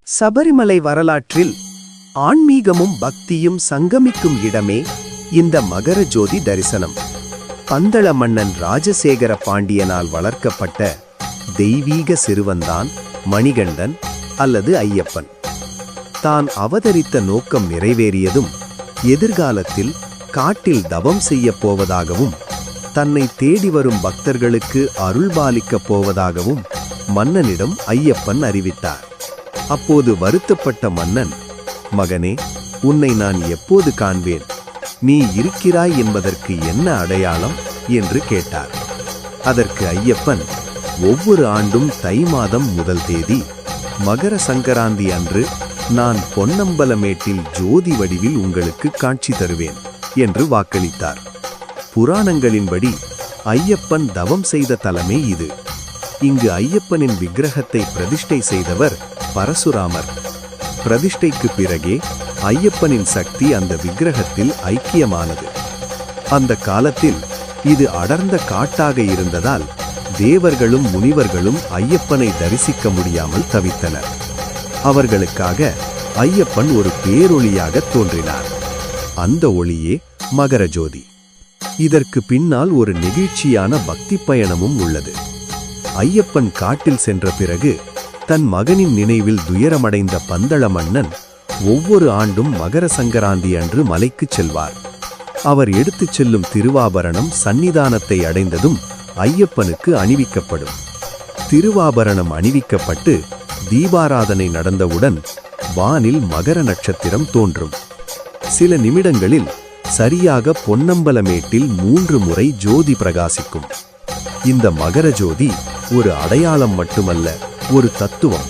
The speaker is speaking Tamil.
சபரிமலை வரலாற்றில் ஆன்மீகமும் பக்தியும் சங்கமிக்கும் இடமே இந்த மகர ஜோதி தரிசனம். பந்தள மன்னன் ராஜசேகர பாண்டியனால் வளர்க்கப்பட்ட தெய்வீக சிறுவன்தான் மணிகண்டன் அல்லது ஐயப்பன். தான் அவதரித்த நோக்கம் நிறைவேறியதும் எதிர்காலத்தில் காட்டில் தவம் செய்யப் போவதாகவும் தன்னை தேடி வரும் பக்தர்களுக்கு அருள்பாலிக்கப் போவதாகவும் மன்னனிடம் ஐயப்பன் அறிவித்தார். அப்போது வருத்தப்பட்ட மன்னன், மகனே, உன்னை நான் எப்போது காண்பேன்? நீ இருக்கிறாய் என்பதற்கு என்ன அடையாளம் என்று கேட்டார். அதற்கு ஐயப்பன், ஒவ்வொரு ஆண்டும் தை மாதம் முதல் தேதி மகர சங்கராந்தி அன்று நான் பொன்னம்பலமேட்டில் ஜோதி வடிவில் உங்களுக்கு காட்சி தருவேன் என்று வாக்களித்தார். புராணங்களின்படி ஐயப்பன் தவம் செய்த தலமே இது. இங்கு ஐயப்பனின் விக்கிரகத்தை பிரதிஷ்டை செய்தவர் பரசுராமர். பிரதிஷ்டைக்கு பிறகே ஐயப்பனின் சக்தி அந்த விக்கிரகத்தில் ஐக்கியமானது. அந்த காலத்தில் இது அடர்ந்த காட்டாக இருந்ததால் தேவர்களும் முனிவர்களும் ஐயப்பனை தரிசிக்க முடியாமல் தவித்தனர். அவர்களுக்காக ஐயப்பன் ஒரு பேரொளியாக தோன்றினார். அந்த ஒளியே மகர ஜோதி. இதற்கு பின்னால் ஒரு நெகிழ்ச்சியான பக்தி பயணமும் உள்ளது. ஐயப்பன் காட்டில் சென்ற பிறகு தன் மகனின் நினைவில் துயரமடைந்த பந்தள மன்னன் ஒவ்வொரு ஆண்டும் மகர சங்கராந்தி அன்று மலைக்குச் செல்வார். அவர் எடுத்துச் செல்லும் திருவாபரணம் சந்நிதானத்தை அடைந்ததும் ஐயப்பனுக்கு அணிவிக்கப்படும். திருவாபரணம் அணிவிக்கப்பட்டு தீபாராதனை நடந்தவுடன் வானில் மகர நட்சத்திரம் தோன்றும். சில நிமிடங்களில் சரியாக பொன்னம்பலமேட்டில் 3 முறை ஜோதி பிரகாசிக்கும். இந்த மகர ஜோதி ஒரு அடையாளம் மட்டுமல்ல, ஒரு தத்துவம்.